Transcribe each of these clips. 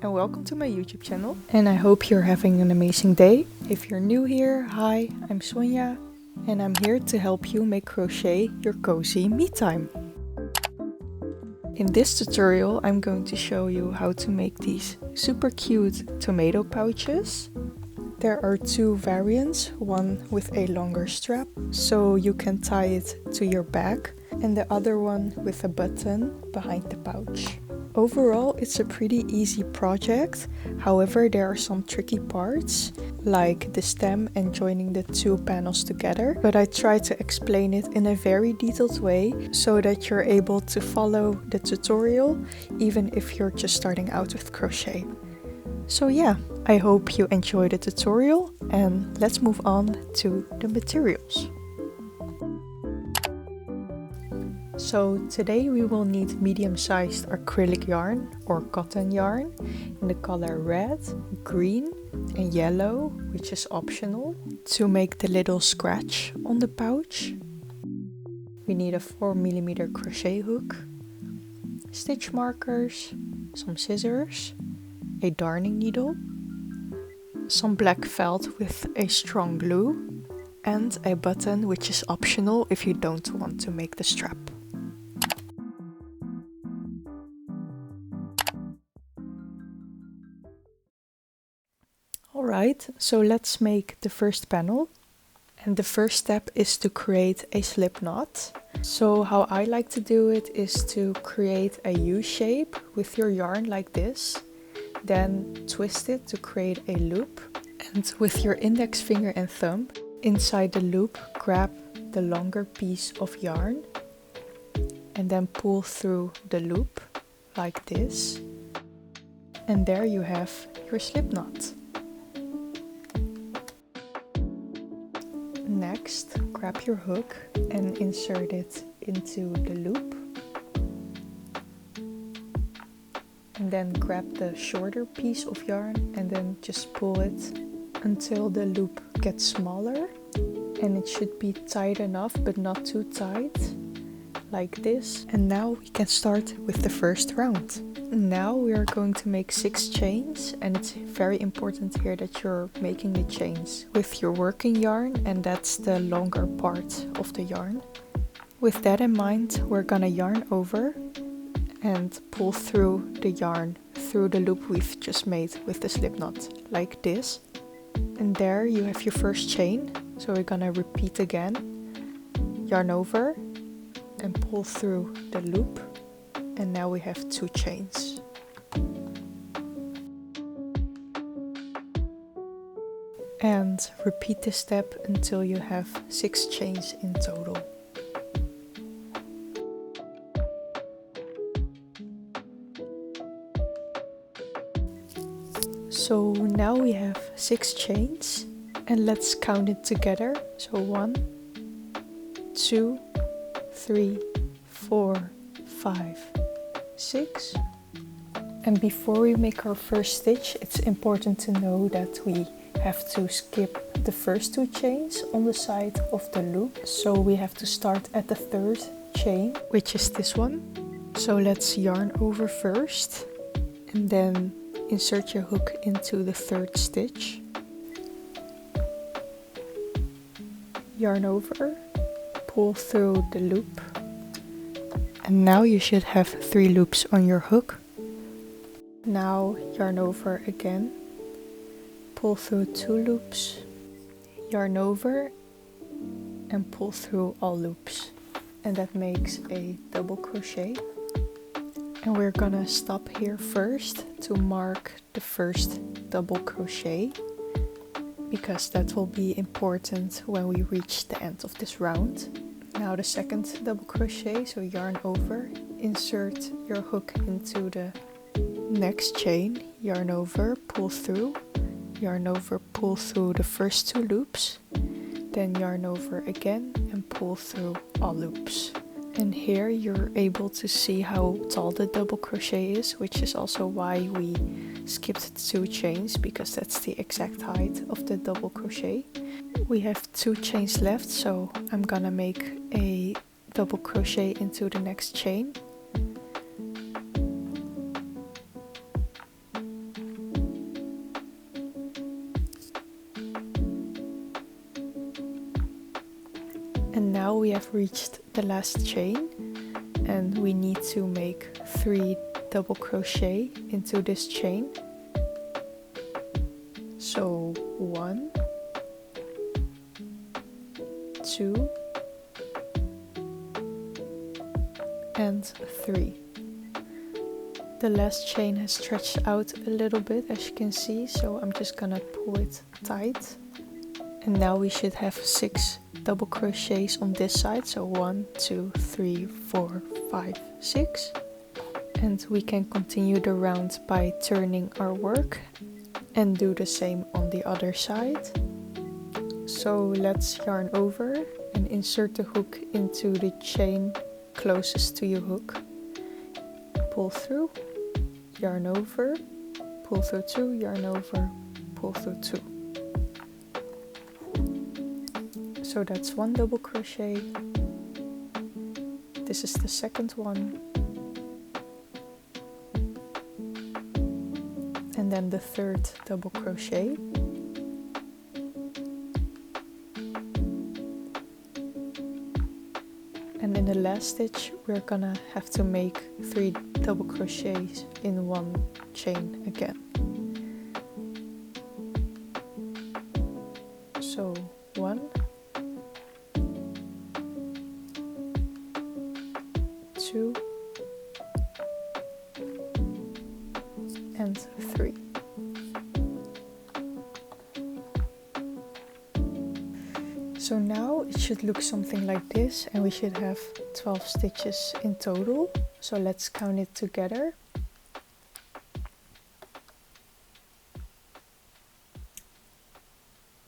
and welcome to my YouTube channel. And I hope you're having an amazing day. If you're new here, hi, I'm Sonia and I'm here to help you make crochet your cozy me time. In this tutorial I'm going to show you how to make these super cute tomato pouches. There are two variants, one with a longer strap so you can tie it to your back, and the other one with a button behind the pouch. Overall, it's a pretty easy project, however there are some tricky parts, like the stem and joining the two panels together, but I try to explain it in a very detailed way so that you're able to follow the tutorial even if you're just starting out with crochet. So yeah, I hope you enjoy the tutorial and let's move on to the materials. So today we will need medium-sized acrylic yarn or cotton yarn in the color red, green and yellow, which is optional, to make the little scratch on the pouch. We need a 4mm crochet hook, stitch markers, some scissors, a darning needle, some black felt with a strong glue, and a button, which is optional if you don't want to make the strap. Alright, so let's make the first panel. And the first step is to create a slip knot. So how I like to do it is to create a U shape with your yarn like this. Then twist it to create a loop, and with your index finger and thumb inside the loop grab the longer piece of yarn and then pull through the loop like this, and there you have your slip knot. Next, grab your hook and insert it into the loop. And then grab the shorter piece of yarn and then just pull it until the loop gets smaller, and it should be tight enough but not too tight, like this. And now we can start with the first round. Now we are going to make 6 chains, and it's very important here that you're making the chains with your working yarn, and that's the longer part of the yarn. With that in mind, we're gonna yarn over and pull through the yarn through the loop we've just made with the slip knot, like this. And there you have your first chain. So we're gonna repeat again, yarn over and pull through the loop, and now we have 2 chains. And repeat this step until you have 6 chains in total. So now we have 6 chains, and let's count it together. So 1, 2, 3, 4, 5, 6. And before we make our first stitch, it's important to know that we have to skip the first 2 chains on the side of the loop. So we have to start at the 3rd chain, which is this one. So let's yarn over first and then insert your hook into the 3rd stitch. Yarn over, pull through the loop, and now you should have 3 loops on your hook. Now yarn over again, pull through 2 loops, yarn over and pull through all loops, and that makes a double crochet. And we're gonna stop here first to mark the first double crochet, because that will be important when we reach the end of this round. Now the second double crochet, so yarn over, insert your hook into the next chain, yarn over, pull through, yarn over, pull through the first 2 loops, then yarn over again and pull through all loops. And here you're able to see how tall the double crochet is, which is also why we skipped 2 chains, because that's the exact height of the double crochet. We have 2 chains left, so I'm gonna make a double crochet into the next chain. And now we have reached the last chain, and we need to make 3 double crochet into this chain. So 1, 2, and 3. The last chain has stretched out a little bit, as you can see, so I'm just gonna pull it tight. And now we should have 6 double crochets on this side, so 1, 2, 3, 4, 5, 6. And we can continue the round by turning our work and do the same on the other side. So let's yarn over and insert the hook into the chain closest to your hook. Pull through, yarn over, pull through 2, yarn over, pull through 2. So that's 1 double crochet. This is the second one. And then the third double crochet. And in the last stitch we're gonna have to make 3 double crochets in 1 chain again. So 1, 2, and 3. So now it should look something like this, and we should have 12 stitches in total. So let's count it together.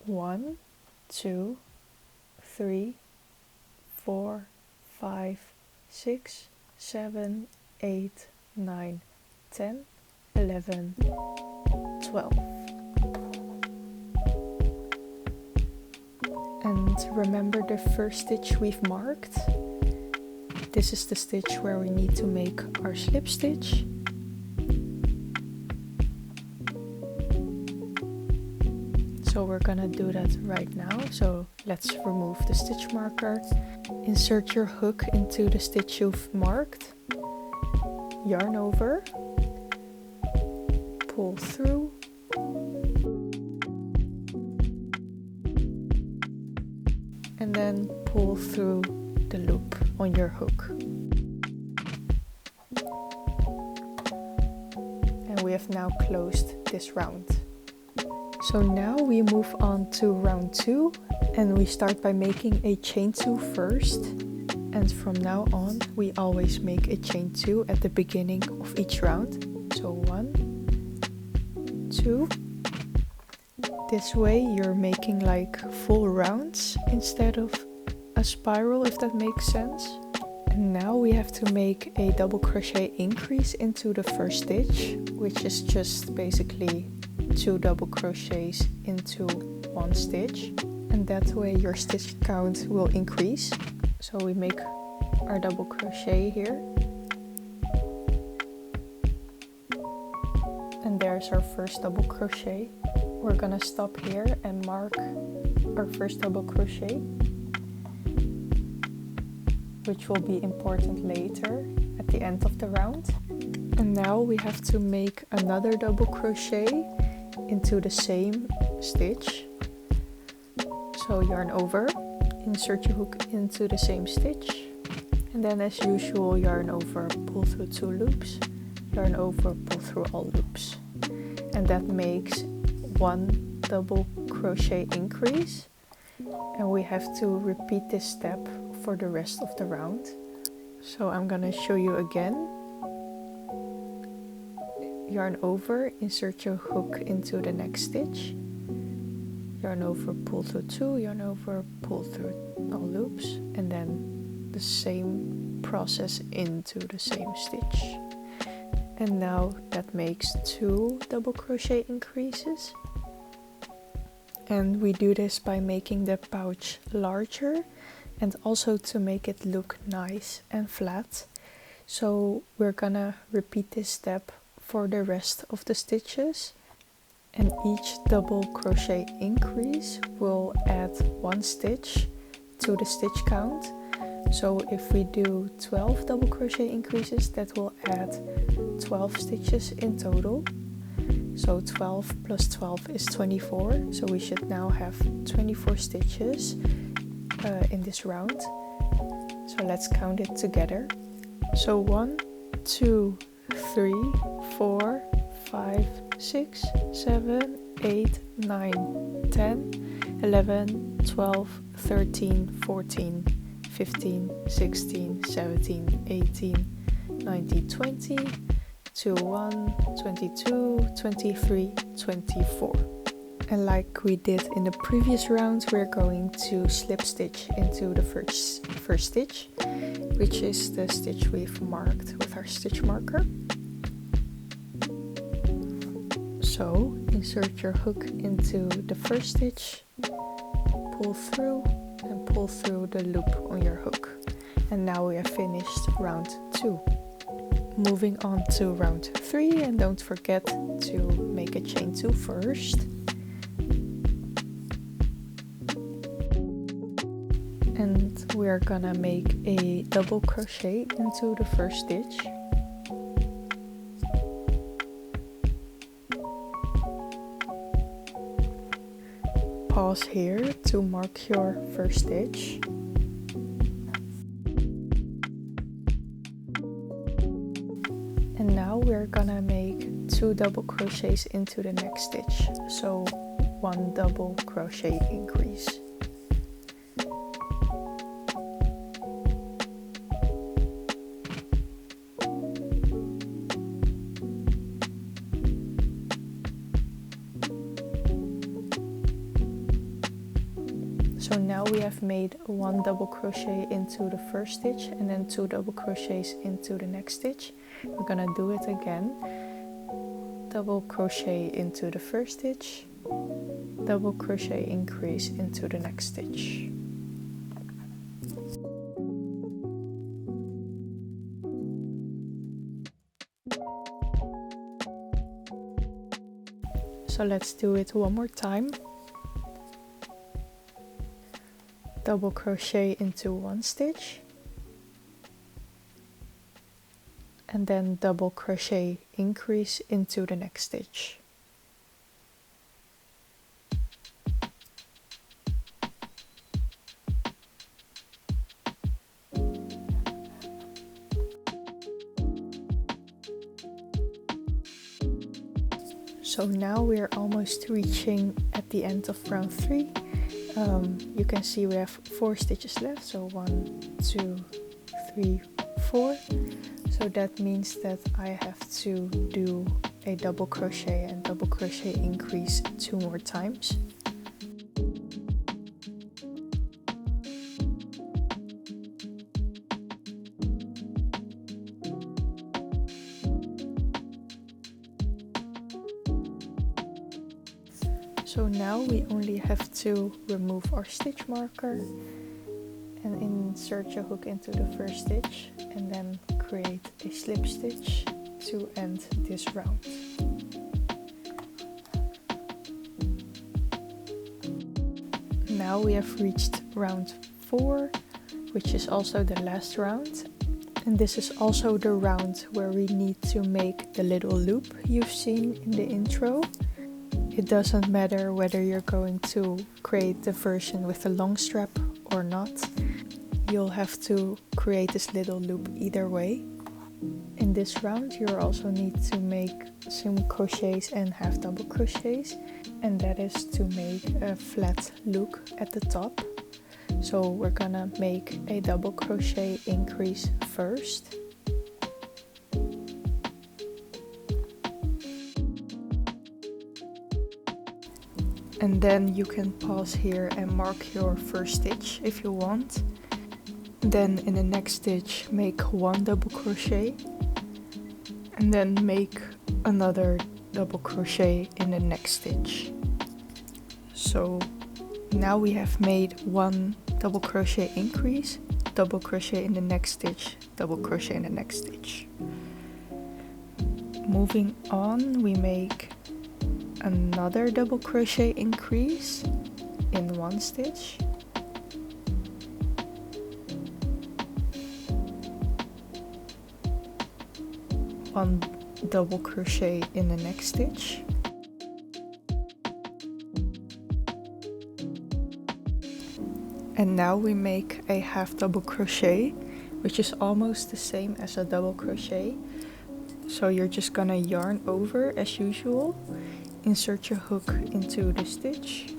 1, 2, 3, 4, 5, 6, 7, 8, 9, 10, 11, 12. And remember the first stitch we've marked? This is the stitch where we need to make our slip stitch. So we're gonna do that right now. So let's remove the stitch marker. Insert your hook into the stitch you've marked. Yarn over. Pull through. And then pull through the loop on your hook. And we have now closed this round. So now we move on to round 2, and we start by making a chain 2 first. And from now on we always make a chain 2 at the beginning of each round. So 1, 2. This way you're making like full rounds instead of a spiral, if that makes sense. And now we have to make a double crochet increase into the first stitch, which is just basically 2 double crochets into 1 stitch. And that way your stitch count will increase. So we make our double crochet here. And there's our first double crochet. We're gonna stop here and mark our first double crochet, which will be important later at the end of the round. And now we have to make another double crochet into the same stitch. So yarn over, insert your hook into the same stitch, and then as usual yarn over, pull through 2 loops, yarn over, pull through all loops. And that makes 1 double crochet increase, and we have to repeat this step for the rest of the round. So I'm gonna show you again. Yarn over, insert your hook into the next stitch, yarn over, pull through 2, yarn over, pull through all loops, and then the same process into the same stitch. And now that makes 2 double crochet increases. And we do this by making the pouch larger and also to make it look nice and flat. So we're gonna repeat this step for the rest of the stitches. And each double crochet increase will add 1 stitch to the stitch count. So if we do 12 double crochet increases, that will add 12 stitches in total. So 12 plus 12 is 24, so we should now have 24 stitches in this round. So let's count it together. So 1, 2, 3, 4, 5, 6, 7, 8, 9, 10, 11, 12, 13, 14, 15, 16, 17, 18, 19, 20, 21, 22, 23, 24. And like we did in the previous round, we're going to slip stitch into the first stitch, which is the stitch we've marked with our stitch marker. So insert your hook into the first stitch, pull through and pull through the loop on your hook. And now we have finished round 2. Moving on to round 3, and don't forget to make a chain 2 first. And we are gonna make a double crochet into the first stitch. Pause here to mark your first stitch. And now we're gonna make 2 double crochets into the next stitch, so 1 double crochet increase. So now we have made 1 double crochet into the first stitch and then 2 double crochets into the next stitch. We're gonna do it again. Double crochet into the first stitch, double crochet increase into the next stitch. So let's do it one more time. Double crochet into one stitch, and then double crochet increase into the next stitch. So now we're almost reaching at the end of round 3. You can see we have 4 stitches left, so 1, 2, 3, 4. So that means that I have to do a double crochet and double crochet increase 2 more times. So now we only have to remove our stitch marker and insert your hook into the first stitch and then create a slip stitch to end this round. Now we have reached round 4, which is also the last round. And this is also the round where we need to make the little loop you've seen in the intro. It doesn't matter whether you're going to create the version with a long strap or not. You'll have to create this little loop either way. In this round you also need to make some crochets and half double crochets, and that is to make a flat look at the top. So we're gonna make a double crochet increase first. And then you can pause here and mark your first stitch if you want. Then in the next stitch make 1 double crochet and then make another double crochet in the next stitch. So now we have made 1 double crochet increase, double crochet in the next stitch, double crochet in the next stitch. Moving on, we make another double crochet increase in one stitch, 1 double crochet in the next stitch. And now we make a half double crochet, which is almost the same as a double crochet. So you're just gonna yarn over as usual, insert your hook into the stitch,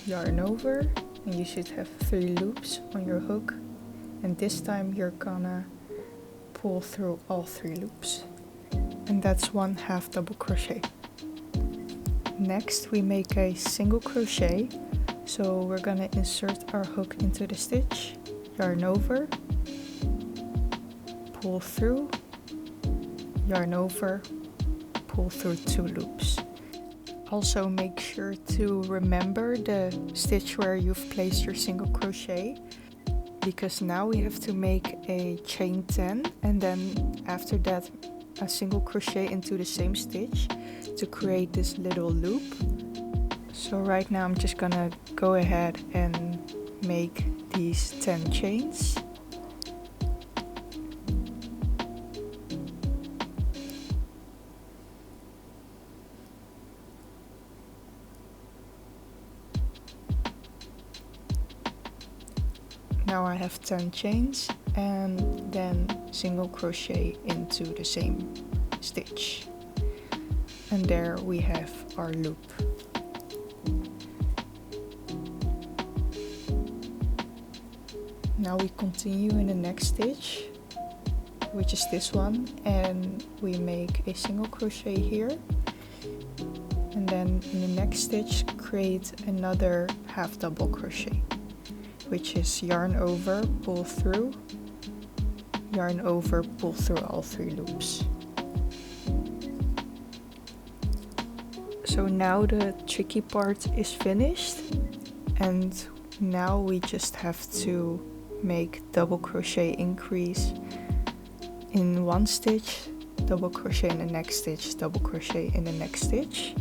yarn over, and you should have 3 loops on your hook, and this time you're gonna pull through all 3 loops, and that's 1 half double crochet. Next we make a single crochet, so we're gonna insert our hook into the stitch, yarn over, pull through, yarn over, pull through 2 loops. Also make sure to remember the stitch where you've placed your single crochet, because now we have to make a chain 10 and then after that a single crochet into the same stitch to create this little loop. So right now I'm just gonna go ahead and make these 10 chains. Now I have 10 chains and then single crochet into the same stitch. And there we have our loop. Now we continue in the next stitch, which is this one, and we make a single crochet here. And then in the next stitch create another half double crochet, which is yarn over, pull through, yarn over, pull through all 3 loops. So now the tricky part is finished, and now we just have to make double crochet increase in 1 stitch, double crochet in the next stitch, double crochet in the next stitch.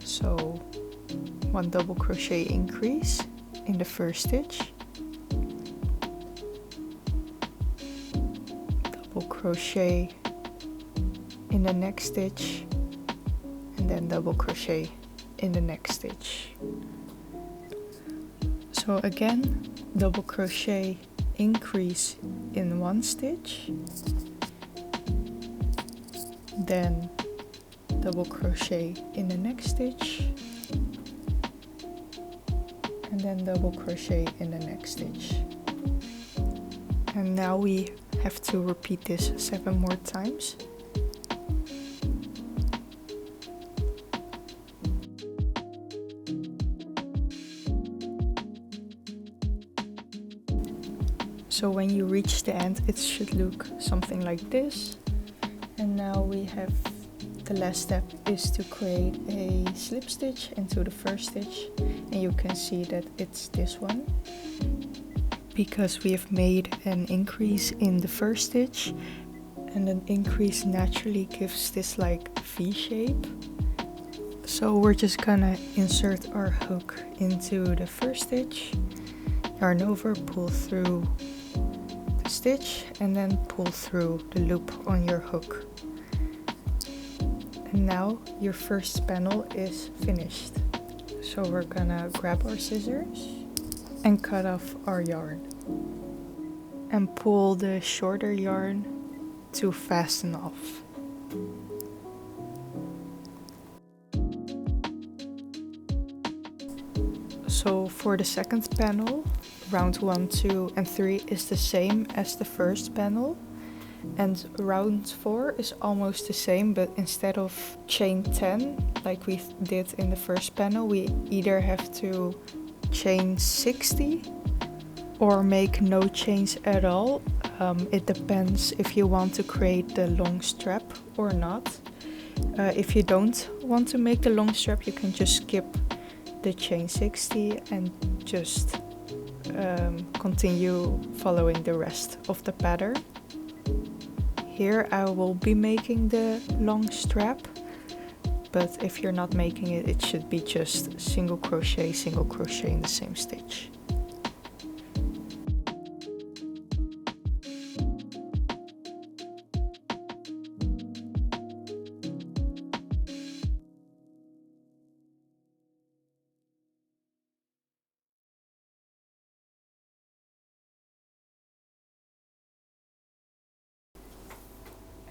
So 1 double crochet increase in the first stitch, double crochet in the next stitch, and then double crochet in the next stitch. So again, double crochet increase in 1 stitch, then double crochet in the next stitch, and then double crochet in the next stitch. And now we have to repeat this 7 more times. So when you reach the end, it should look something like this. And now we have the last step is to create a slip stitch into the first stitch, and you can see that it's this one because we have made an increase in the first stitch, and an increase naturally gives this like V shape. So we're just gonna insert our hook into the first stitch, yarn over, pull through the stitch, and then pull through the loop on your hook. And now your first panel is finished. So we're gonna grab our scissors and cut off our yarn and pull the shorter yarn to fasten off. So for the second panel, round 1, 2 and 3 is the same as the first panel, and round 4 is almost the same, but instead of chain 10 like we did in the first panel, we either have to chain 60 or make no chains at all. It depends if you want to create the long strap or not. If you don't want to make the long strap, you can just skip the chain 60 and just continue following the rest of the pattern. Here I will be making the long strap, but if you're not making it, it should be just single crochet in the same stitch.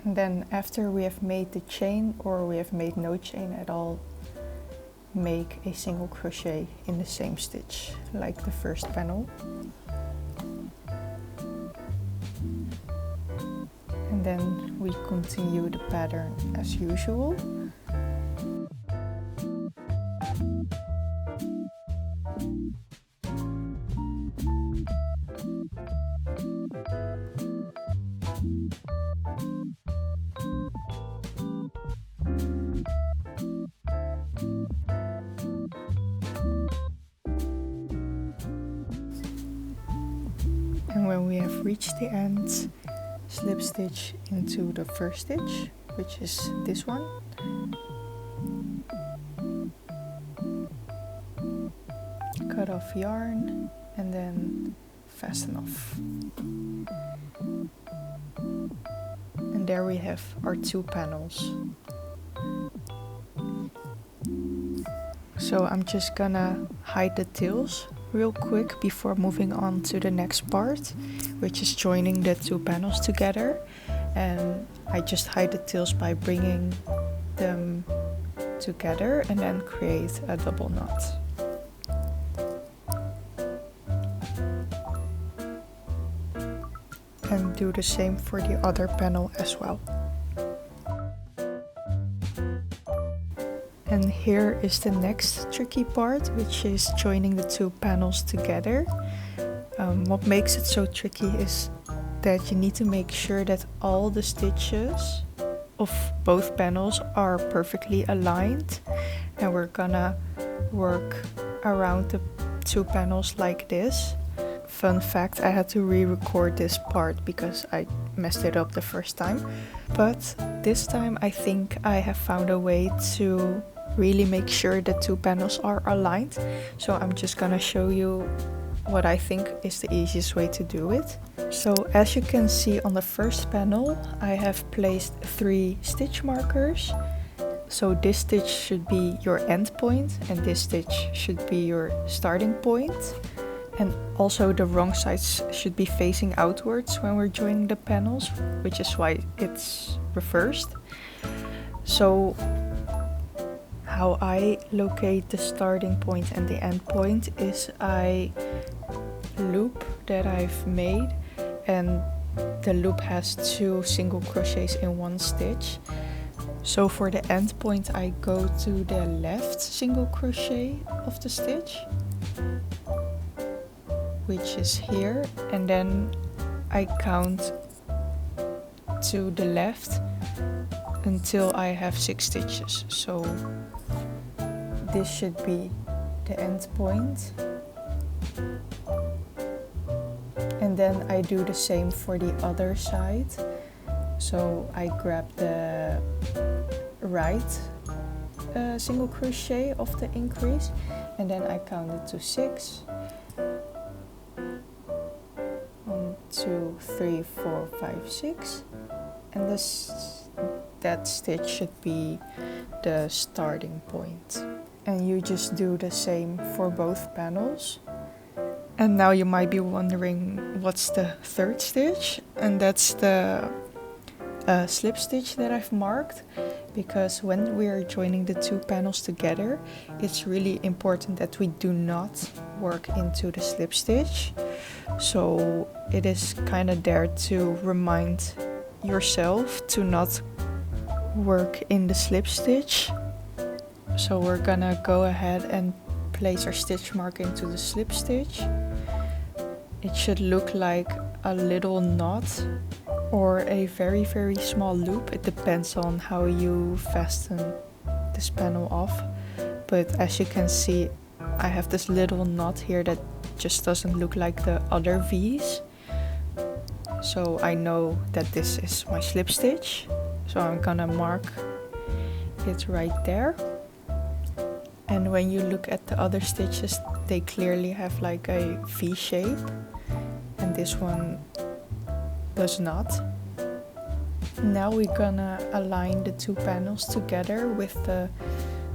And then after we have made the chain, or we have made no chain at all, make a single crochet in the same stitch like the first panel. And then we continue the pattern as usual. And when we have reached the end, slip stitch into the first stitch, which is this one. Cut off yarn and then fasten off. And there we have our 2 panels. So I'm just gonna hide the tails real quick before moving on to the next part, which is joining the 2 panels together. And I just hide the tails by bringing them together and then create a double knot. And do the same for the other panel as well. And here is the next tricky part, which is joining the 2 panels together. What makes it so tricky is that you need to make sure that all the stitches of both panels are perfectly aligned. And we're gonna work around the 2 panels like this. Fun fact, I had to re-record this part because I messed it up the first time. But this time I think I have found a way to really make sure the 2 panels are aligned. So I'm just gonna show you what I think is the easiest way to do it. So as you can see on the first panel, I have placed 3 stitch markers. So this stitch should be your end point and this stitch should be your starting point. And also the wrong sides should be facing outwards when we're joining the panels, which is why it's reversed. So how I locate the starting point and the end point is I loop that I've made, and the loop has 2 single crochets in 1 stitch. So for the end point I go to the left single crochet of the stitch, which is here, and then I count to the left until I have 6 stitches. So this should be the end point. And then I do the same for the other side. So I grab the right single crochet of the increase and then I count it to 6. 1, 2, 3, 4, 5, 6. And that stitch should be the starting point. And you just do the same for both panels. And now you might be wondering what's the third stitch, and that's the slip stitch that I've marked, because when we are joining the 2 panels together, it's really important that we do not work into the slip stitch. So it is kind of there to remind yourself to not work in the slip stitch. So we're gonna go ahead and place our stitch mark into the slip stitch. It should look like a little knot or a very small loop. It depends on how you fasten this panel off. But as you can see, I have this little knot here that just doesn't look like the other V's. So I know that this is my slip stitch. So I'm gonna mark it right there. And when you look at the other stitches, they clearly have like a V shape, and this one does not. Now we're gonna align the 2 panels together with the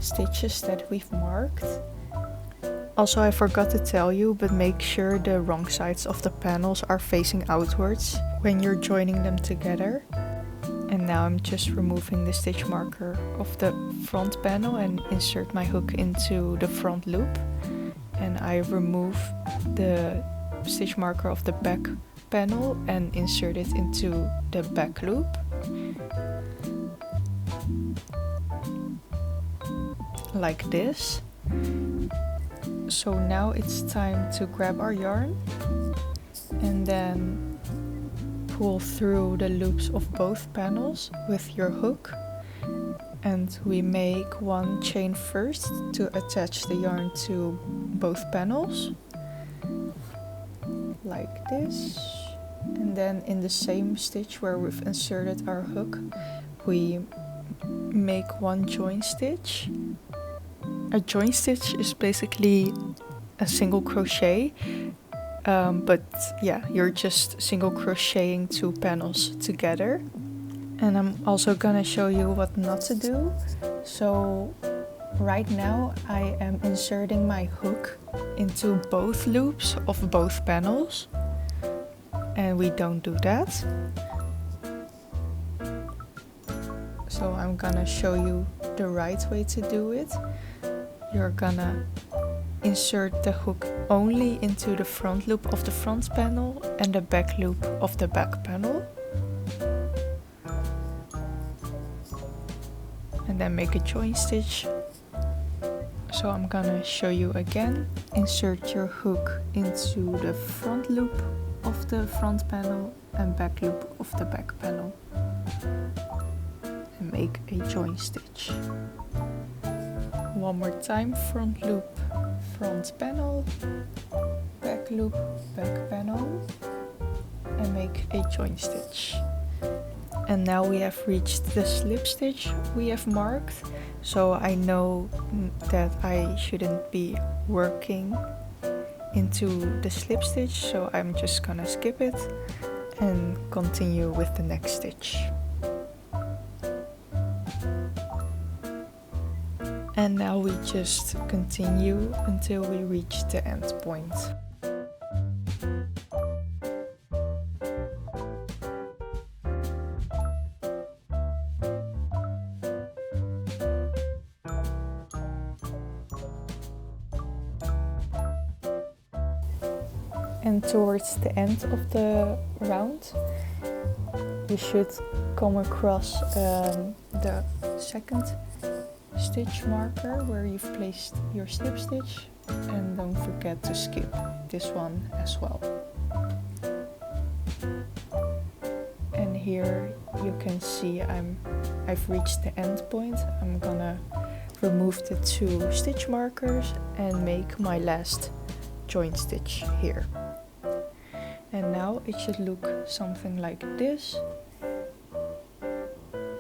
stitches that we've marked. Also, I forgot to tell you, but make sure the wrong sides of the panels are facing outwards when you're joining them together. And now I'm just removing the stitch marker of the front panel and insert my hook into the front loop. And I remove the stitch marker of the back panel and insert it into the back loop. Like this. So now it's time to grab our yarn and then pull through the loops of both panels with your hook, and we make one chain first to attach the yarn to both panels like this, and then in the same stitch where we've inserted our hook we make one join stitch. A join stitch is basically a single crochet, but yeah, you're just single crocheting two panels together. And I'm also gonna show you what not to do. So right now I am inserting my hook into both loops of both panels, and we don't do that. So I'm gonna show you the right way to do it. You're gonna insert the hook only into the front loop of the front panel and the back loop of the back panel. And then make a join stitch. So I'm gonna show you again. Insert your hook into the front loop of the front panel and back loop of the back panel. And make a join stitch. One more time, front loop, front panel, back loop, back panel, and make a join stitch. And now we have reached the slip stitch we have marked, so I know that I shouldn't be working into the slip stitch, so I'm just gonna skip it and continue with the next stitch. And now we just continue until we reach the end point. And towards the end of the round, you should come across the second stitch marker where you've placed your slip stitch, and don't forget to skip this one as well. And here you can see I've reached the end point. I'm gonna remove the two stitch markers and make my last join stitch here. And now it should look something like this.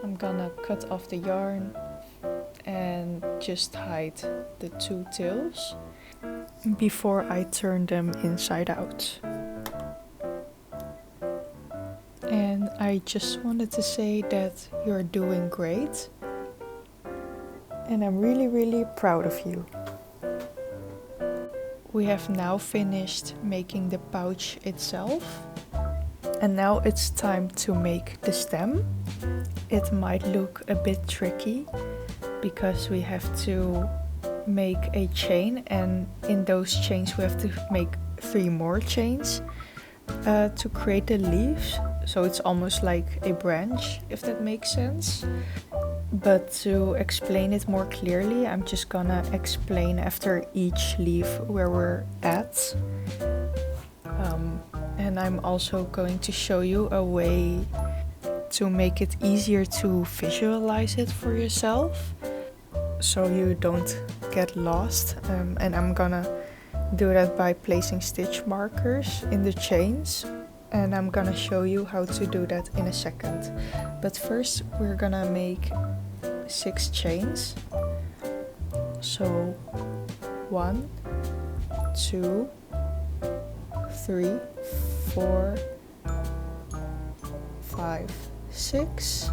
I'm gonna cut off the yarn and just hide the two tails before I turn them inside out. And I just wanted to say that you're doing great, and I'm really proud of you. We have now finished making the pouch itself, and now it's time to make the stem. It might look a bit tricky because we have to make a chain, and in those chains we have to make 3 more chains to create the leaves. So it's almost like a branch, if that makes sense. But to explain it more clearly, I'm just gonna explain after each leaf where we're at. And I'm also going to show you a way to make it easier to visualize it for yourself, so you don't get lost. And I'm gonna do that by placing stitch markers in the chains, and I'm gonna show you how to do that in a second. But first we're gonna make 6 chains. So 1, 2, 3, 4, 5, 6.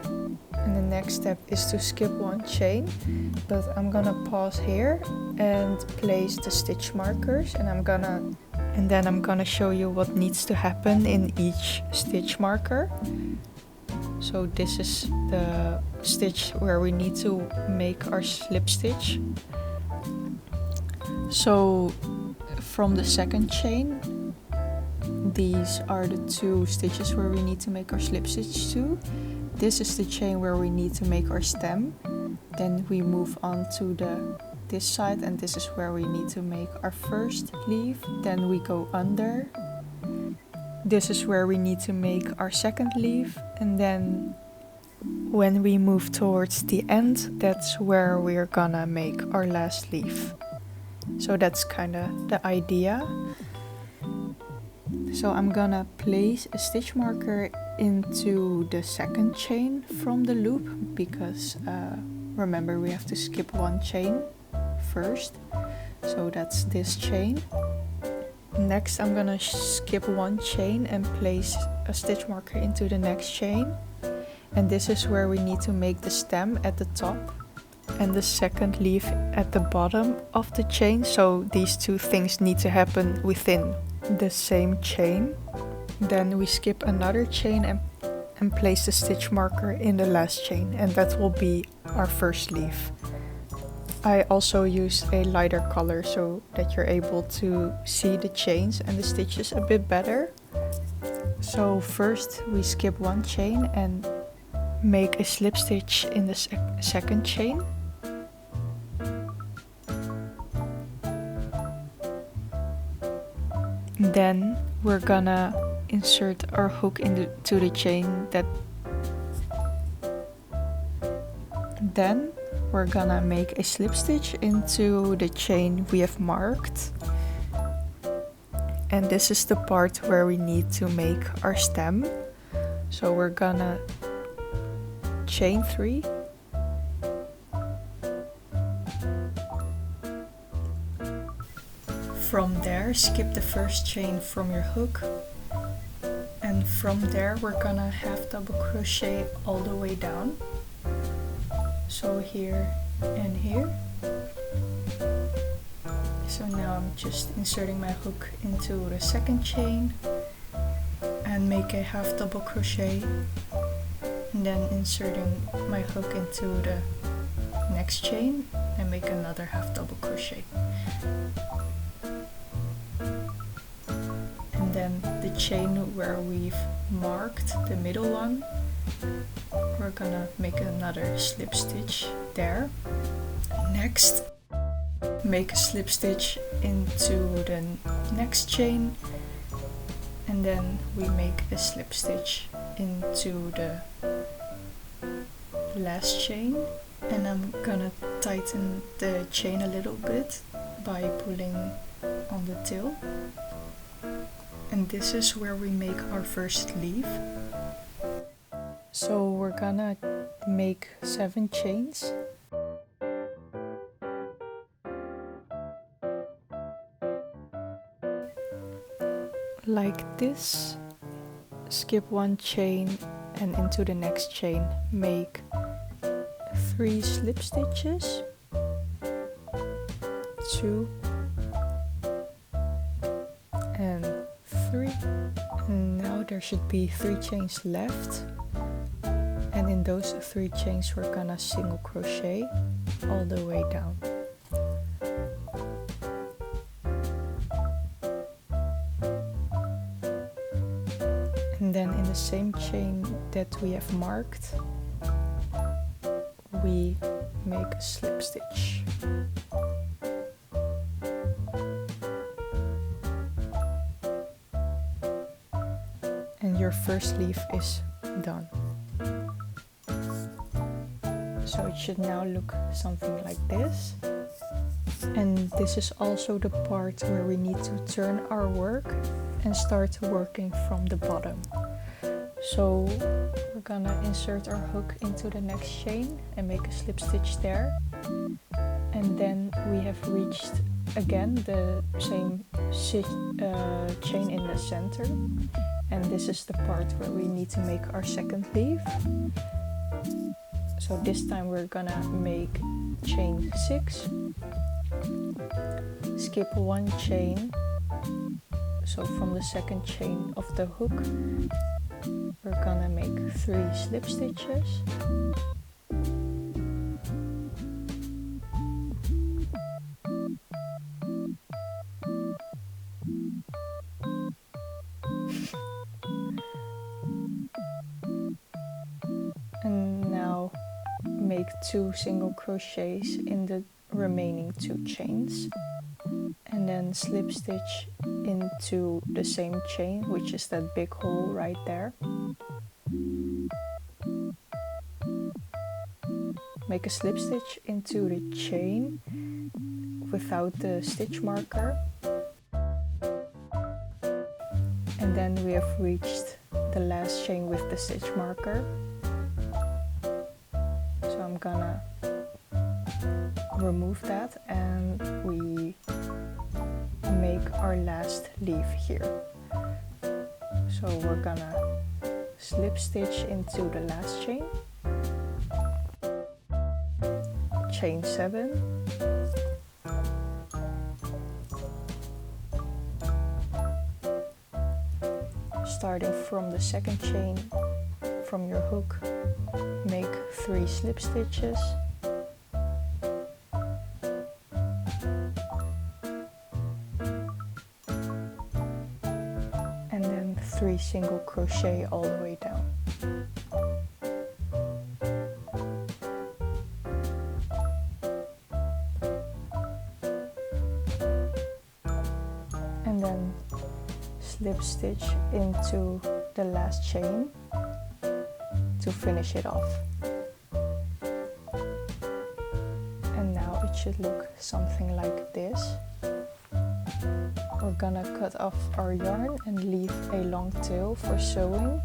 And the next step is to skip 1 chain, but I'm gonna pause here and place the stitch markers, and then I'm gonna show you what needs to happen in each stitch marker. So this is the stitch where we need to make our slip stitch. So from the second chain, these are the 2 stitches where we need to make our slip stitch to. This is the chain where we need to make our stem. Then we move on to this side, and this is where we need to make our first leaf. Then we go under. This is where we need to make our second leaf, and then when we move towards the end, that's where we're gonna make our last leaf. So that's kind of the idea. So I'm gonna place a stitch marker into the second chain from the loop, because remember, we have to skip 1 chain first. So that's this chain. Next, I'm gonna skip 1 chain and place a stitch marker into the next chain. And this is where we need to make the stem at the top and the second leaf at the bottom of the chain. So these 2 things need to happen within the same chain. Then we skip another chain and place the stitch marker in the last chain, and that will be our first leaf. I also used a lighter color so that you're able to see the chains and the stitches a bit better. So first we skip 1 chain and make a slip stitch in the second chain. Then we're gonna insert our hook into the chain then we're gonna make a slip stitch into the chain we have marked. And this is the part where we need to make our stem. So we're gonna chain 3. From there, skip the first chain from your hook. And from there, we're gonna half double crochet all the way down. So here and here. So now I'm just inserting my hook into the second chain and make a half double crochet, and then inserting my hook into the next chain and make another half double crochet. And then the chain where we've marked the middle one, we're gonna make another slip stitch there. Next, make a slip stitch into the next chain, and then we make a slip stitch into the last chain. And I'm gonna tighten the chain a little bit by pulling on the tail. And this is where we make our first leaf. So we're gonna make 7 chains. Like this. Skip 1 chain and into the next chain make 3 slip stitches, 2 and 3. And now there should be 3 chains left, and in those 3 chains we're gonna single crochet all the way down. And then in the same chain that we have marked, we make a slip stitch. And your first leaf is done. So it should now look something like this. And this is also the part where we need to turn our work and start working from the bottom. So we're gonna insert our hook into the next chain and make a slip stitch there. And then we have reached again the same chain in the center. And this is the part where we need to make our second leaf. So this time we're gonna make chain 6. Skip 1 chain. So from the second chain of the hook, we're gonna make 3 slip stitches. And now make 2 single crochets in the remaining 2 chains, and then slip stitch into the same chain, which is that big hole right there. Make a slip stitch into the chain without the stitch marker, and then we have reached the last chain with the stitch marker. So I'm gonna remove that and we make our last leaf here. So we're gonna slip stitch into the last chain, chain 7, starting from the second chain from your hook, make 3 slip stitches, and then 3 single crochet all the way down. And then slip stitch into the last chain to finish it off. And now it should look something like this. We're gonna cut off our yarn and leave a long tail for sewing.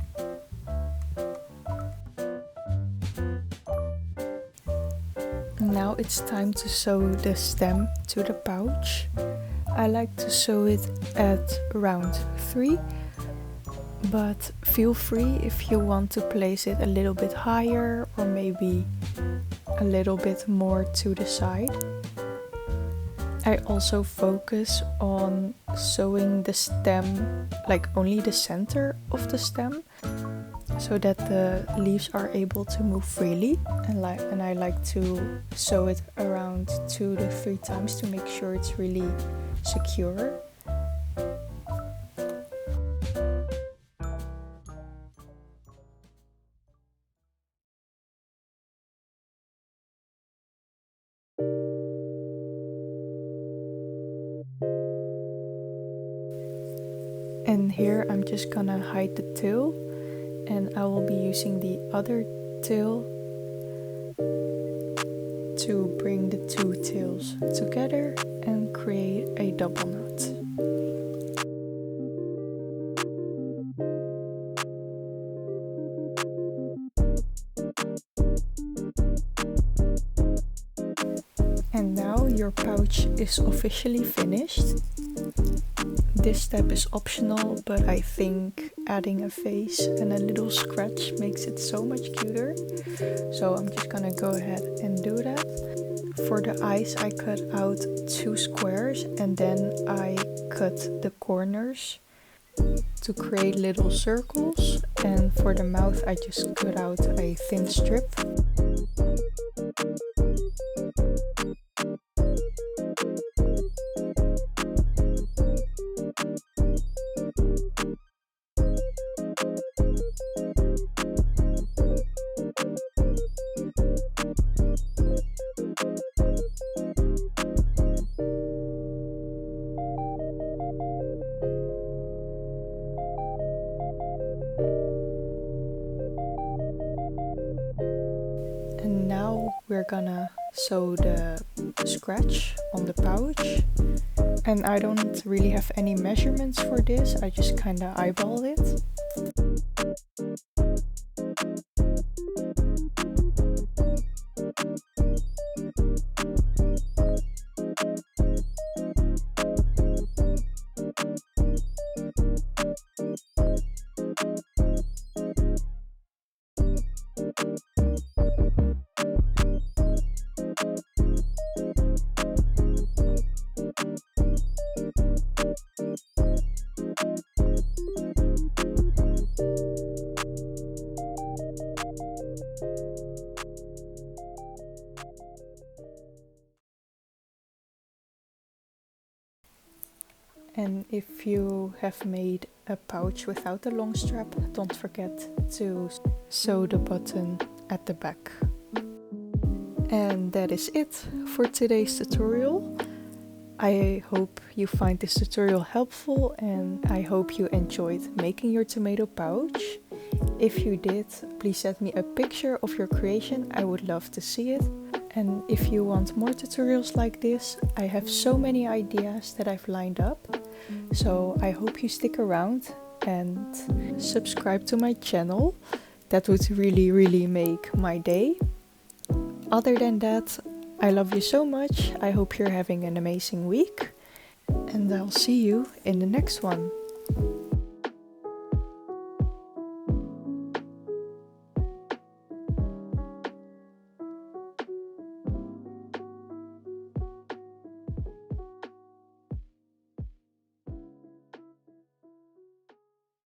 Now it's time to sew the stem to the pouch. I like to sew it at round 3, but feel free if you want to place it a little bit higher or maybe a little bit more to the side. I also focus on sewing the stem, like only the center of the stem, so that the leaves are able to move freely, and I like to sew it around 2 to 3 times to make sure it's really secure. And here I'm just gonna hide the tail, and I will be using the other tail to bring the 2 tails together and create a double knot. And now your pouch is officially finished. This step is optional, but I think adding a face and a little scratch makes it so much cuter. So I'm just gonna go ahead and do that. For the eyes, I cut out 2 squares and then I cut the corners to create little circles. And for the mouth, I just cut out a thin strip. And now we're gonna sew the scratch on the pouch. And I don't really have any measurements for this, I just kinda eyeball it. And if you have made a pouch without a long strap, don't forget to sew the button at the back. And that is it for today's tutorial. I hope you find this tutorial helpful, and I hope you enjoyed making your tomato pouch. If you did, please send me a picture of your creation. I would love to see it. And if you want more tutorials like this, I have so many ideas that I've lined up. So I hope you stick around and subscribe to my channel. That would really make my day. Other than that, I love you so much. I hope you're having an amazing week. And I'll see you in the next one.